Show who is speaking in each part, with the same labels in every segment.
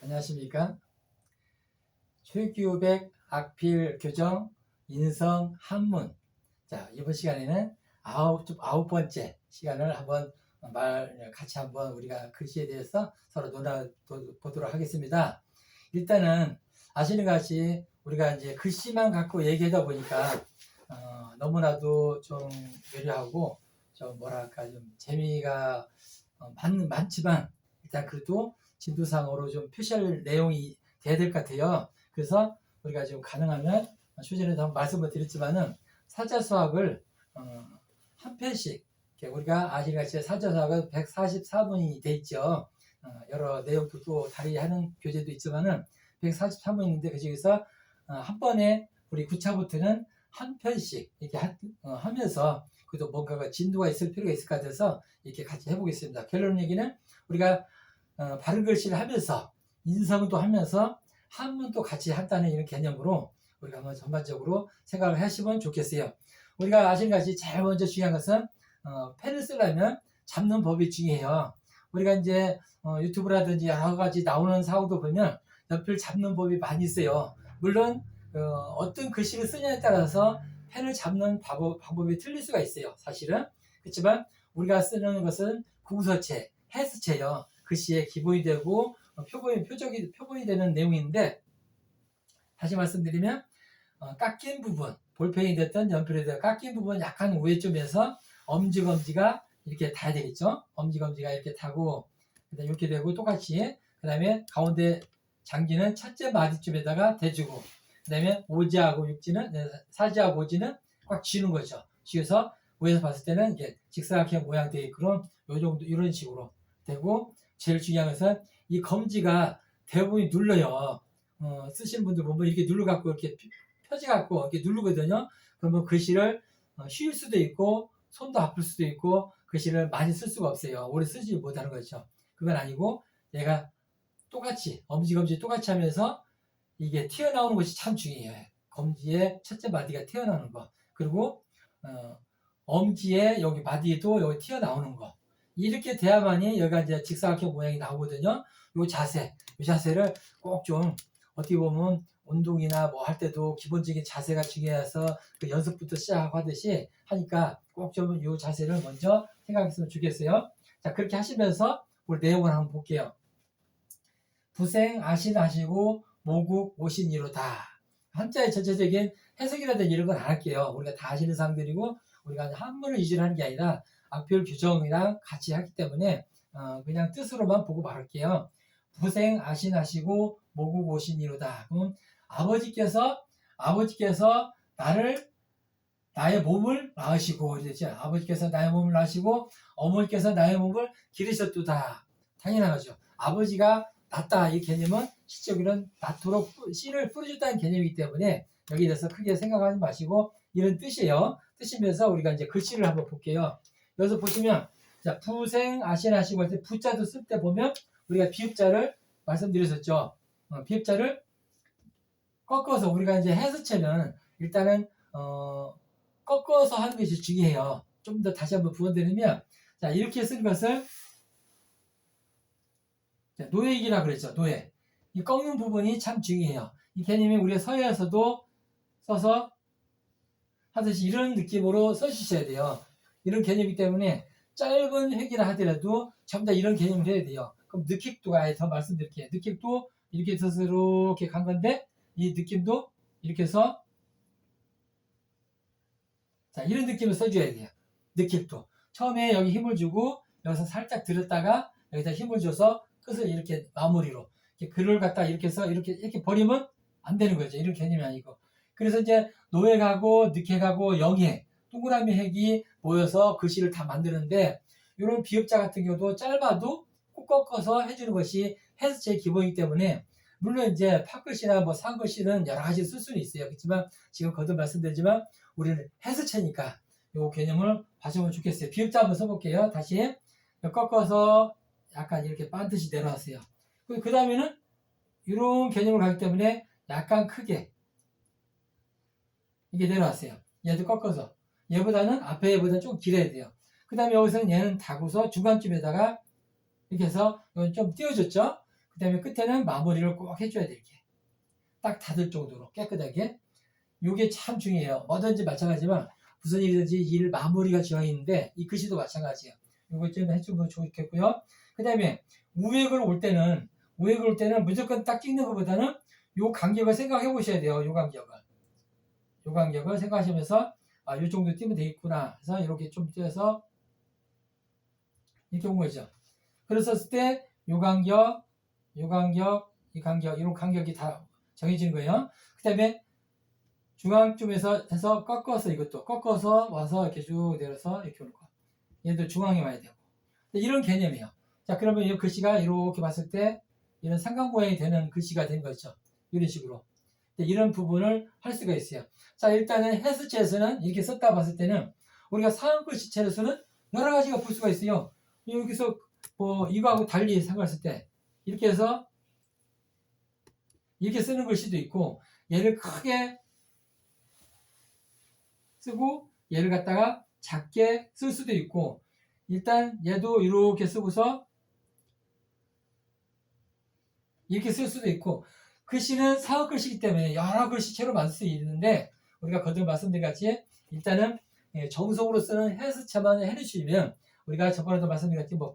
Speaker 1: 안녕하십니까. 초육기후백 악필 교정 인성 한문. 자, 이번 시간에는 아홉 번째 시간을 한번 같이 한번 우리가 글씨에 대해서 서로 보도록 하겠습니다. 일단은 아시는 것 같이 우리가 이제 글씨만 갖고 얘기하다 보니까 너무나도 좀 예리하고 좀 뭐랄까 좀 재미가 많지만 일단 그래도 진도상으로 좀 표시할 내용이 돼야 될 것 같아요. 그래서 우리가 지금 가능하면 초전에도 한번 말씀을 드렸지만은 사자수학을 한 편씩 우리가 아시는같이 사자수학은 144문이 돼 있죠. 여러 내용도 다리하는 교재도 있지만은 143문인데 그 중에서 한 번에 우리 9차부터는 한 편씩 이렇게 하면서 그래도 뭔가가 진도가 있을 필요가 있을 것 같아서 이렇게 같이 해보겠습니다. 결론 얘기는 우리가 바른 글씨를 하면서 인성도 하면서 한문도 같이 한다는 이런 개념으로 우리가 한번 전반적으로 생각을 하시면 좋겠어요. 우리가 아시는 것이 제일 먼저 중요한 것은 펜을 쓰려면 잡는 법이 중요해요. 우리가 이제 유튜브라든지 여러 가지 나오는 사고도 보면 연필 잡는 법이 많이 있어요. 물론 어떤 글씨를 쓰냐에 따라서 펜을 잡는 방법이 틀릴 수가 있어요. 사실은. 그렇지만 우리가 쓰는 것은 구서체, 해수체요. 글씨의 기본이 되고 표본이 되는 내용인데, 다시 말씀드리면 깎인 부분, 볼펜이 됐던 연필이 됐던 깎인 부분 약간 우회점에서 엄지검지가 이렇게 닿아야 되겠죠. 엄지검지가 이렇게 타고 이렇게 되고 똑같이 그 다음에 가운데 장지는 첫째 마디쯤에다가 대주고 그 다음에 오지하고 육지는 사지하고 오지는 꽉 쥐는 거죠. 쥐어서 위에서 봤을 때는 이게 직사각형 모양 되게 그런 요 정도 이런 식으로 되고, 제일 중요한 것은 이 검지가 대부분이 눌러요. 쓰시는 분들 보면 이렇게 눌러갖고 이렇게 펴져갖고 이렇게 누르거든요. 그러면 글씨를 쉴 수도 있고 손도 아플 수도 있고 글씨를 많이 쓸 수가 없어요. 오래 쓰지 못하는 거죠. 그건 아니고 얘가 똑같이 엄지검지 똑같이 하면서 이게 튀어나오는 것이 참 중요해요. 검지의 첫째 마디가 튀어나오는 거, 그리고 엄지의 여기 마디도 여기 튀어나오는 거, 이렇게 돼야만이 여기가 이제 직사각형 모양이 나오거든요. 이 자세를 꼭 좀 어떻게 보면 운동이나 뭐 할 때도 기본적인 자세가 중요해서 그 연습부터 시작하듯이 하니까 꼭 좀 이 자세를 먼저 생각했으면 좋겠어요. 자, 그렇게 하시면서 우리 내용을 한번 볼게요. 부생 아신하시고 모국 오신이로다. 한자의 전체적인 해석이라든지 이런 건 안 할게요. 우리가 다 아시는 사항들이고 우리가 한문을 위주로 하는 게 아니라 악필 규정이랑 같이 하기 때문에 그냥 뜻으로만 보고 말할게요. 부생 아신하시고 모국 오신이로다. 그럼 아버지께서 나의 몸을 낳으시고, 그렇죠? 아버지께서 나의 몸을 낳으시고 어머니께서 나의 몸을 기르셨도다. 당연한 거죠. 아버지가 낳다 이 개념은 시적으로는 낳도록 씨를 뿌려줬다는 개념이기 때문에 여기에 대해서 크게 생각하지 마시고 이런 뜻이에요. 뜻이면서 우리가 이제 글씨를 한번 볼게요. 여기서 보시면 자, 부생 아신하시고 할 때 부자도 쓸 때 보면 우리가 비읍자를 말씀드렸었죠. 비읍자를 꺾어서 우리가 이제 해수체는 일단은 꺾어서 하는 것이 중요해요. 좀 더 다시 한번 부연드리면 자, 이렇게 쓴 것을 노예이기라 그랬죠. 노예. 이 꺾는 부분이 참 중요해요. 이 개념이 우리가 서예에서도 써서 하듯이 이런 느낌으로 써주셔야 돼요. 이런 개념이기 때문에 짧은 회기라 하더라도 전부 다 이런 개념을 해야 돼요. 그럼 느낌도가 아예 더 말씀드릴게요. 느낌도 이렇게 해서 이렇게 간 건데 이 느낌도 이렇게 해서 자, 이런 느낌을 써줘야 돼요. 느낌도 처음에 여기 힘을 주고 여기서 살짝 들었다가 여기다 힘을 줘서 끝을 이렇게 마무리로 이렇게 글을 갖다 이렇게 해서 이렇게 버리면 안 되는 거죠. 이런 개념이 아니고. 그래서 이제 노획하고 늑획하고 영획, 동그라미 핵이 모여서 글씨를 다 만드는데 이런 비읍자 같은 경우도 짧아도 꼭 꺾어서 해주는 것이 해수체의 기본이기 때문에 물론 이제 팥글씨나 뭐 상글씨는 여러 가지 쓸 수는 있어요. 그렇지만 지금 거듭 말씀드리지만 우리는 해수체니까 이 개념을 봐주면 좋겠어요. 비읍자 한번 써볼게요. 다시 꺾어서 약간 이렇게 반듯이 내려왔어요. 그 다음에는 이런 개념을 가기 때문에 약간 크게 이게 내려왔어요. 얘도 꺾어서 얘보다는 앞에 얘보다는 좀 길어야 돼요. 그 다음에 여기서는 얘는 다고서 중간쯤에다가 이렇게 해서 이건 좀 띄워줬죠. 그 그 다음에 끝에는 마무리를 꼭 해줘야 돼. 이렇게 딱 닫을 정도로 깨끗하게. 이게 참 중요해요. 뭐든지 마찬가지지만 무슨 일이든지 일 마무리가 중요한데 이 글씨도 마찬가지예요. 이거 좀 해주면 좋겠고요. 그 다음에 우획을 올 때는 무조건 딱 찍는 것보다는 요 간격을 생각해 보셔야 돼요. 요 간격을 생각하시면서 요 정도 띄면 되겠구나. 그래서 이렇게 좀 띄어서 이렇게 온 거죠. 그랬었을 때 요 간격, 이 간격, 이런 간격이 다 정해지는 거예요. 그 다음에 중앙쯤에서 해서 꺾어서 이것도 꺾어서 와서 이렇게 쭉 내려서 이렇게 올 거. 얘도 중앙에 와야 되고. 이런 개념이에요. 자, 그러면 이 글씨가 이렇게 봤을 때 이런 삼각 모양이 되는 글씨가 된 거죠. 이런 식으로. 이런 부분을 할 수가 있어요. 자, 일단은 해수체에서는 이렇게 썼다 봤을 때는 우리가 상황 글씨체에서는 여러 가지가 볼 수가 있어요. 여기서 뭐 이거하고 달리 생각했을 때 이렇게 해서 이렇게 쓰는 글씨도 있고 얘를 크게 쓰고 얘를 갖다가 작게 쓸 수도 있고 일단 얘도 이렇게 쓰고서 이렇게 쓸 수도 있고 글씨는 사각 글씨이기 때문에 여러 글씨체로 만들 수 있는데 우리가 거듭 말씀드린 같이 일단은 정석으로 쓰는 해수체만 해주시면 우리가 저번에도 말씀드린 같이 뭐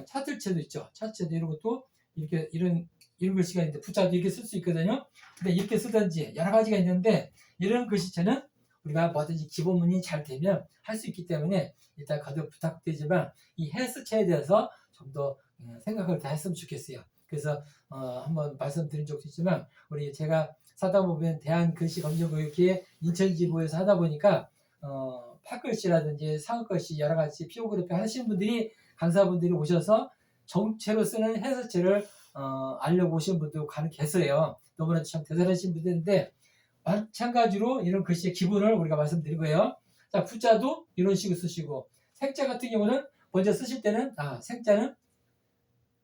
Speaker 1: 차틀체도 있죠. 차틀체도 이런 것도 이렇게 이런 글씨가 있는데 부자도 이렇게 쓸 수 있거든요. 근데 이렇게 쓰든지 여러 가지가 있는데 이런 글씨체는 우리가 뭐든지 기본문이 잘 되면 할 수 있기 때문에 일단 거듭 부탁드리지만 이 해수체에 대해서 좀 더 생각을 다 했으면 좋겠어요. 그래서 한번 말씀드린 적도 있지만 우리 제가 사다 보면 대한글씨검정교육회 인천지부에서 하다 보니까 팥글씨라든지 상어글씨 여러 가지 피오그래피 하시는 분들이 강사분들이 오셔서 정체로 쓰는 해설체를 알려고 오신 분도 간혹 계세요. 너무나 참 대단하신 분들인데 마찬가지로 이런 글씨의 기본을 우리가 말씀드리고요. 자, 부자도 이런 식으로 쓰시고 생자 같은 경우는 먼저 쓰실 때는 생자는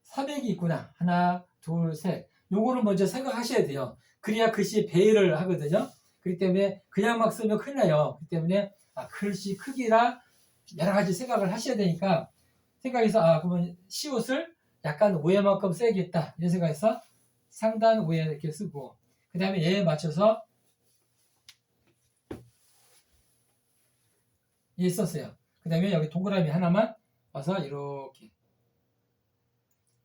Speaker 1: 3액이 있구나. 하나, 둘, 셋. 요거는 먼저 생각하셔야 돼요. 그래야 글씨 배열을 하거든요. 그렇기 때문에 그냥 막 쓰면 큰일 나요. 그렇기 때문에 글씨 크기라 여러 가지 생각을 하셔야 되니까 생각해서 그러면 시옷을 약간 오해만큼 써야겠다. 이런 생각해서 상단 오해 이렇게 쓰고 그 다음에 얘에 맞춰서 얘 썼어요. 그 다음에 여기 동그라미 하나만 와서 이렇게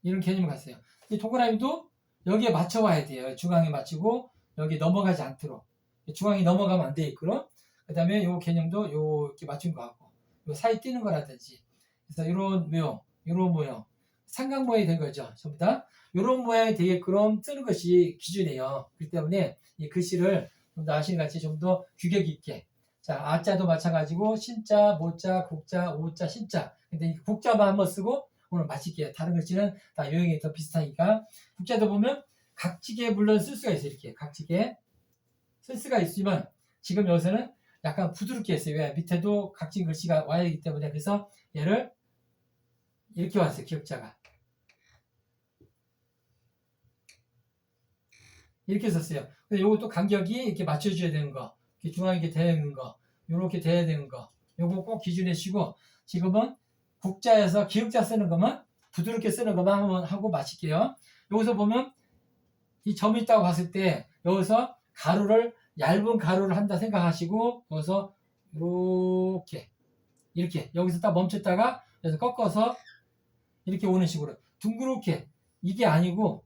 Speaker 1: 이런 개념을 갔어요. 이 동그라미도 여기에 맞춰 와야 돼요. 중앙에 맞추고 여기 넘어가지 않도록. 중앙이 넘어가면 안 되겠고요. 그 다음에 요 개념도 이렇게 맞춘 거 같고 요 사이 띄는 거라든지 그래서 이런 모양 삼각 모양이 된 거죠. 전부 다 이런 모양이 되게끔 쓰는 것이 기준이에요. 그렇기 때문에 이 글씨를 좀 더 아시는 같이 좀 더 규격 있게 자, 아자도 마찬가지고 신자, 모자, 국자, 오자, 신자 근데 이 국자만 한번 쓰고 오늘 마칠게요. 다른 글씨는 다 요형이 더 비슷하니까 국자도 보면 각지게 물론 쓸 수가 있어요. 이렇게 각지게 쓸 수가 있지만 지금 여기서는 약간 부드럽게 했어요. 왜? 밑에도 각진 글씨가 와야 하기 때문에 그래서 얘를 이렇게 왔어요. 기역자가 이렇게 썼어요. 근데 요것도 간격이 이렇게 맞춰줘야 되는 거 이렇게 중앙에 이렇게 돼야 되는 거 요렇게 돼야 되는 거 요거 꼭 기준해 주시고 지금은 국자에서 기역자 쓰는 것만 부드럽게 쓰는 것만 한번 하고 마칠게요. 여기서 보면 이 점이 있다고 봤을 때 여기서 가루를 얇은 가루를 한다 생각하시고 여기서 이렇게 여기서 딱 멈췄다가 여기서 꺾어서 이렇게 오는 식으로 둥그렇게 이게 아니고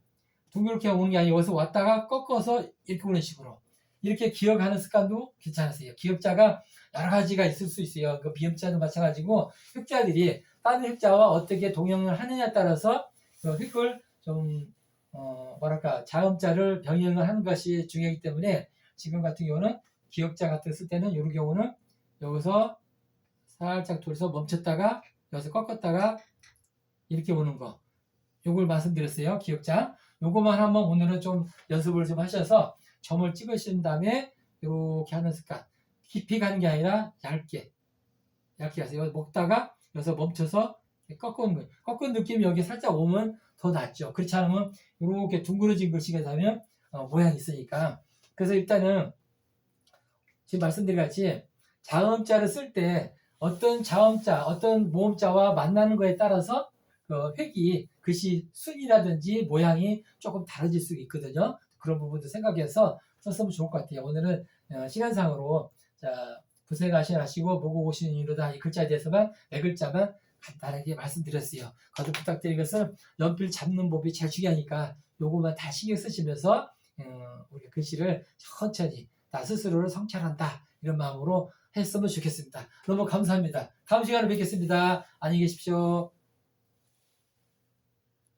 Speaker 1: 둥그렇게 오는 게 아니고 여기서 왔다가 꺾어서 이렇게 오는 식으로 이렇게 기억하는 습관도 괜찮으세요. 기억자가 여러 가지가 있을 수 있어요. 그 비음자도 마찬가지고 흑자들이 다른 흑자와 어떻게 동형을 하느냐에 따라서 그 흑을 좀 자음자를 병행을 하는 것이 중요하기 때문에 지금 같은 경우는 기역자 같은 쓸 때는 이런 경우는 여기서 살짝 돌려서 멈췄다가 여기서 꺾었다가 이렇게 오는 거 요걸 말씀드렸어요. 기역자 요거만 한번 오늘은 좀 연습을 좀 하셔서 점을 찍으신 다음에 이렇게 하는 습관 깊이 가는 게 아니라 얇게 가세요. 먹다가 여기서 멈춰서 꺾은 거예요. 꺾은 느낌이 여기 살짝 오면 더 낫죠. 그렇지 않으면 이렇게 둥그러진 글씨가 되면 모양이 있으니까 그래서 일단은 지금 말씀드린 같이 자음자를 쓸 때 어떤 자음자 어떤 모음자와 만나는 거에 따라서 그 획이 글씨 순이라든지 모양이 조금 다르질 수 있거든요. 그런 부분도 생각해서 썼으면 좋을 것 같아요. 오늘은 시간상으로 자 고생하시고 보고 오시는 이유로다 이 글자에 대해서만 네 글자만 간단하게 말씀드렸어요. 거듭 부탁드린 것은 연필 잡는 법이 제일 중요하니까 요것만 다 신경 쓰시면서 우리 글씨를 천천히 나 스스로를 성찰한다 이런 마음으로 했으면 좋겠습니다. 너무 감사합니다. 다음 시간에 뵙겠습니다. 안녕히 계십시오.